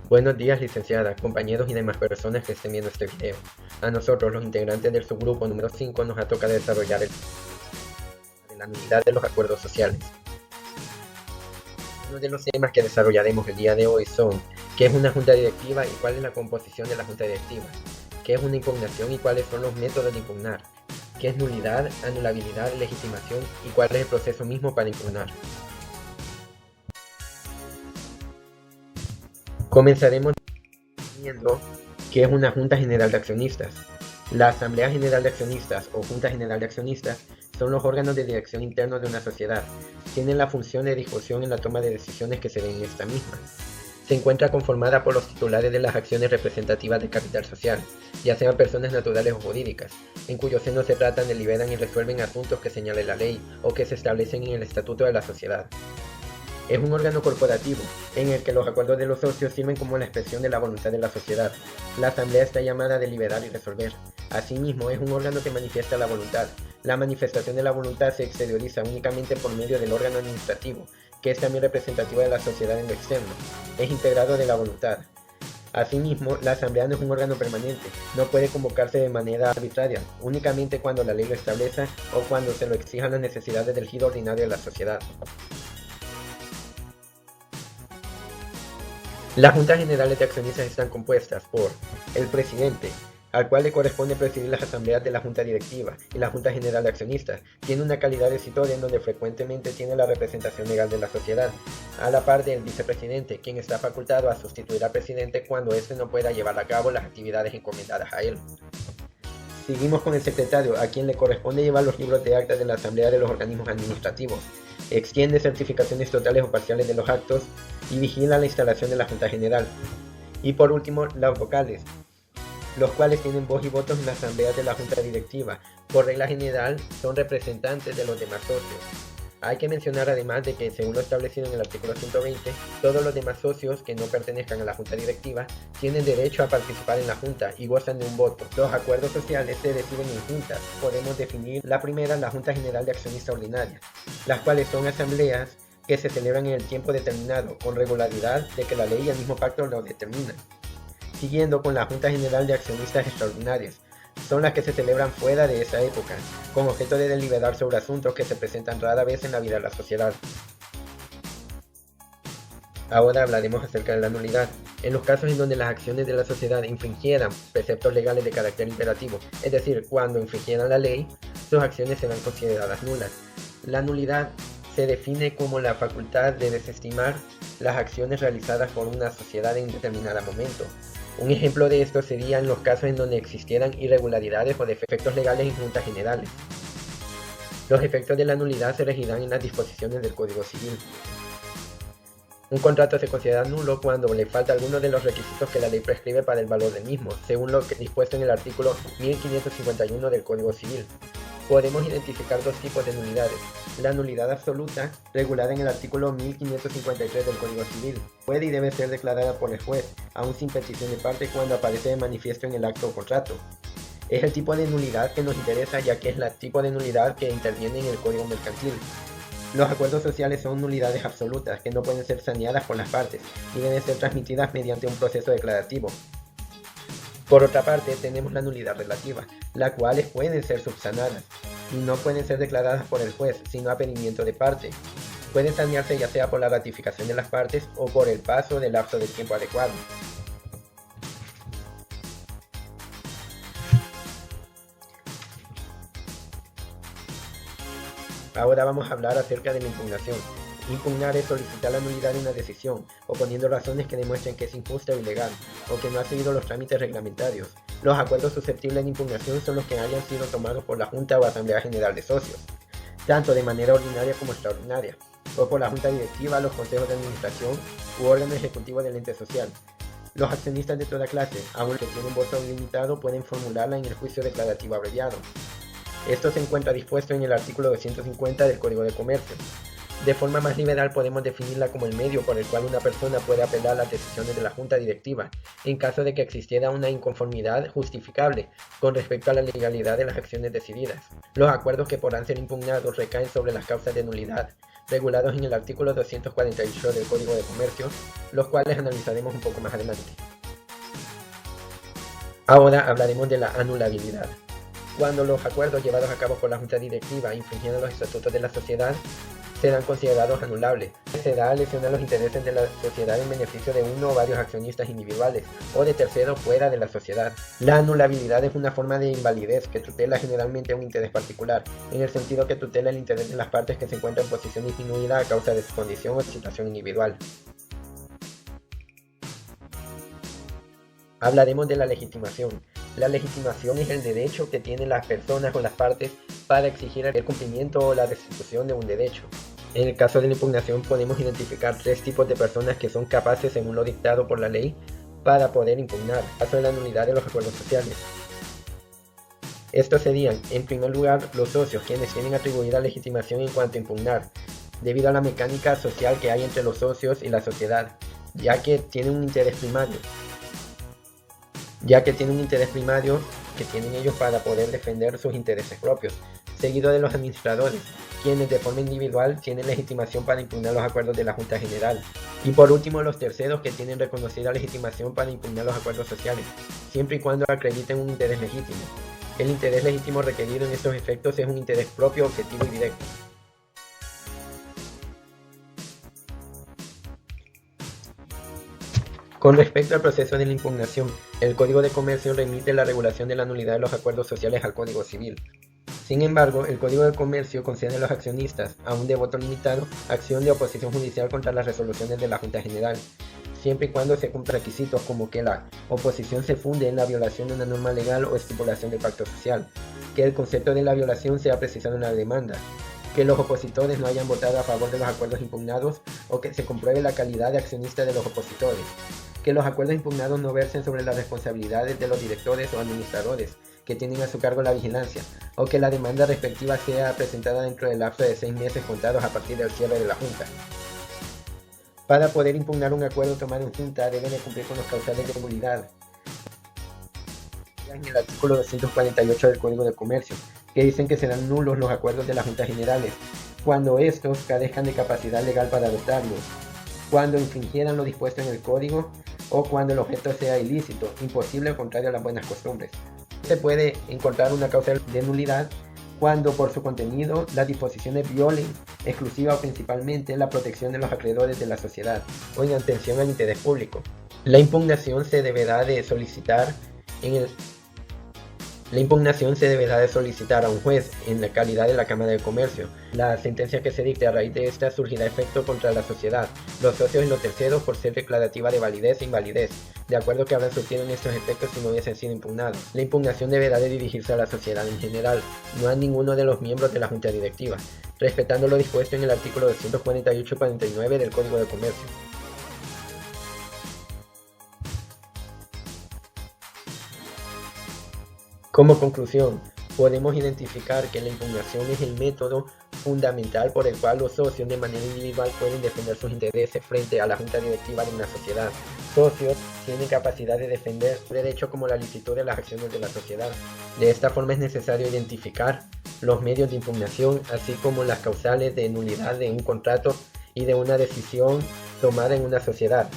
Buenos días, licenciada, compañeros y demás personas que estén viendo este video. A nosotros, los integrantes del subgrupo número 5, nos ha tocado desarrollar la nulidad de los acuerdos sociales. Uno de los temas que desarrollaremos el día de hoy son qué es una junta directiva y cuál es la composición de la junta directiva, qué es una impugnación y cuáles son los métodos de impugnar, qué es nulidad, anulabilidad, legitimación y cuál es el proceso mismo para impugnar. Comenzaremos viendo qué es una Junta General de Accionistas. La Asamblea General de Accionistas o Junta General de Accionistas son los órganos de dirección internos de una sociedad. Tienen la función de discusión en la toma de decisiones que se den en esta misma. Se encuentra conformada por los titulares de las acciones representativas de capital social, ya sean personas naturales o jurídicas, en cuyo seno se tratan, deliberan y resuelven asuntos que señale la ley o que se establecen en el estatuto de la sociedad. Es un órgano corporativo, en el que los acuerdos de los socios sirven como la expresión de la voluntad de la sociedad. La asamblea está llamada a deliberar y resolver. Asimismo, es un órgano que manifiesta la voluntad. La manifestación de la voluntad se exterioriza únicamente por medio del órgano administrativo, que es también representativo de la sociedad en lo externo. Es integrado de la voluntad. Asimismo, la asamblea no es un órgano permanente, no puede convocarse de manera arbitraria, únicamente cuando la ley lo establezca o cuando se lo exijan las necesidades del giro ordinario de la sociedad. Las juntas generales de accionistas están compuestas por el presidente, al cual le corresponde presidir las asambleas de la junta directiva, y la junta general de accionistas tiene una calidad decisiva en donde frecuentemente tiene la representación legal de la sociedad, a la par del vicepresidente, quien está facultado a sustituir al presidente cuando éste no pueda llevar a cabo las actividades encomendadas a él. Seguimos con el secretario, a quien le corresponde llevar los libros de actas de la asamblea de los organismos administrativos, extiende certificaciones totales o parciales de los actos y vigila la instalación de la Junta General. Y por último, los vocales, los cuales tienen voz y votos en la asamblea de la Junta Directiva. Por regla general, son representantes de los demás socios. Hay que mencionar además de que, según lo establecido en el artículo 120, todos los demás socios que no pertenezcan a la Junta Directiva tienen derecho a participar en la Junta y gozan de un voto. Los acuerdos sociales se deciden en juntas. Podemos definir la primera, la Junta General de Accionistas Ordinaria, las cuales son asambleas que se celebran en el tiempo determinado, con regularidad de que la ley y el mismo pacto lo determinan. Siguiendo con la Junta General de Accionistas Extraordinarias, son las que se celebran fuera de esa época, con objeto de deliberar sobre asuntos que se presentan rara vez en la vida de la sociedad. Ahora hablaremos acerca de la nulidad. En los casos en donde las acciones de la sociedad infringieran preceptos legales de carácter imperativo, es decir, cuando infringieran la ley, sus acciones serán consideradas nulas. La nulidad se define como la facultad de desestimar las acciones realizadas por una sociedad en determinado momento. Un ejemplo de esto sería en los casos en donde existieran irregularidades o defectos legales en juntas generales. Los efectos de la nulidad se regirán en las disposiciones del Código Civil. Un contrato se considera nulo cuando le falta alguno de los requisitos que la ley prescribe para el valor del mismo, según lo dispuesto en el artículo 1551 del Código Civil. Podemos identificar dos tipos de nulidades. La nulidad absoluta, regulada en el artículo 1553 del Código Civil, puede y debe ser declarada por el juez, aun sin petición de parte cuando aparece de manifiesto en el acto o contrato. Es el tipo de nulidad que nos interesa, ya que es el tipo de nulidad que interviene en el Código Mercantil. Los acuerdos sociales son nulidades absolutas que no pueden ser saneadas por las partes y deben ser transmitidas mediante un proceso declarativo. Por otra parte, tenemos la nulidad relativa, las cuales pueden ser subsanadas y no pueden ser declaradas por el juez, sino a pedimiento de parte. Pueden sanearse ya sea por la ratificación de las partes o por el paso del lapso de tiempo adecuado. Ahora vamos a hablar acerca de la impugnación. Impugnar es solicitar la nulidad de una decisión, oponiendo razones que demuestren que es injusta o ilegal, o que no ha seguido los trámites reglamentarios. Los acuerdos susceptibles de impugnación son los que hayan sido tomados por la Junta o Asamblea General de Socios, tanto de manera ordinaria como extraordinaria, o por la Junta Directiva, los consejos de administración u órgano ejecutivo del ente social. Los accionistas de toda clase, aunque tienen voto limitado, pueden formularla en el juicio declarativo abreviado. Esto se encuentra dispuesto en el artículo 250 del Código de Comercio. De forma más liberal podemos definirla como el medio por el cual una persona puede apelar las decisiones de la Junta Directiva, en caso de que existiera una inconformidad justificable con respecto a la legalidad de las acciones decididas. Los acuerdos que podrán ser impugnados recaen sobre las causas de nulidad. regulados en el artículo 248 del Código de Comercio, los cuales analizaremos un poco más adelante. Ahora hablaremos de la anulabilidad. Cuando los acuerdos llevados a cabo por la Junta Directiva infringieron los estatutos de la sociedad, serán considerados anulables. Se da a lesionar los intereses de la sociedad en beneficio de uno o varios accionistas individuales o de terceros fuera de la sociedad. La anulabilidad es una forma de invalidez que tutela generalmente un interés particular, en el sentido que tutela el interés de las partes que se encuentran en posición disminuida a causa de su condición o situación individual. Hablaremos de la legitimación. La legitimación es el derecho que tienen las personas o las partes para exigir el cumplimiento o la restitución de un derecho. En el caso de la impugnación podemos identificar tres tipos de personas que son capaces, según lo dictado por la ley, para poder impugnar. En el caso de la nulidad de los acuerdos sociales. Estos serían, en primer lugar, los socios, quienes tienen atribuida legitimación en cuanto a impugnar, debido a la mecánica social que hay entre los socios y la sociedad, ya que tienen un interés primario que tienen ellos para poder defender sus intereses propios, seguido de los administradores, quienes de forma individual tienen legitimación para impugnar los acuerdos de la Junta General, y por último los terceros, que tienen reconocida legitimación para impugnar los acuerdos sociales, siempre y cuando acrediten un interés legítimo. El interés legítimo requerido en estos efectos es un interés propio, objetivo y directo. Con respecto al proceso de la impugnación, el Código de Comercio remite la regulación de la nulidad de los acuerdos sociales al Código Civil. Sin embargo, el Código de Comercio concede a los accionistas, aún de voto limitado, acción de oposición judicial contra las resoluciones de la Junta General, siempre y cuando se cumplan requisitos como que la oposición se funde en la violación de una norma legal o estipulación del pacto social, que el concepto de la violación sea precisado en la demanda, que los opositores no hayan votado a favor de los acuerdos impugnados o que se compruebe la calidad de accionista de los opositores, que los acuerdos impugnados no versen sobre las responsabilidades de los directores o administradores que tienen a su cargo la vigilancia, o que la demanda respectiva sea presentada dentro del lapso de 6 meses contados a partir del cierre de la Junta. Para poder impugnar un acuerdo tomado en Junta deben de cumplir con los causales de nulidad en el artículo 248 del Código de Comercio, que dicen que serán nulos los acuerdos de las Juntas Generales cuando estos carezcan de capacidad legal para adoptarlos, cuando infringieran lo dispuesto en el Código o cuando el objeto sea ilícito, imposible o contrario a las buenas costumbres. Se puede encontrar una causa de nulidad cuando por su contenido las disposiciones violen exclusiva o principalmente la protección de los acreedores de la sociedad o en atención al interés público. La impugnación se deberá de solicitar a un juez en la calidad de la Cámara de Comercio. La sentencia que se dicte a raíz de esta surgirá efecto contra la sociedad, los socios y los terceros por ser declarativa de validez e invalidez, de acuerdo que habrán surgido en estos efectos si no hubiesen sido impugnados. La impugnación deberá de dirigirse a la sociedad en general, no a ninguno de los miembros de la Junta Directiva, respetando lo dispuesto en el artículo 248-49 del Código de Comercio. Como conclusión, podemos identificar que la impugnación es el método fundamental por el cual los socios de manera individual pueden defender sus intereses frente a la Junta Directiva de una sociedad. Socios tienen capacidad de defender un derecho como la licitud de las acciones de la sociedad. De esta forma es necesario identificar los medios de impugnación, así como las causales de nulidad de un contrato y de una decisión tomada en una sociedad.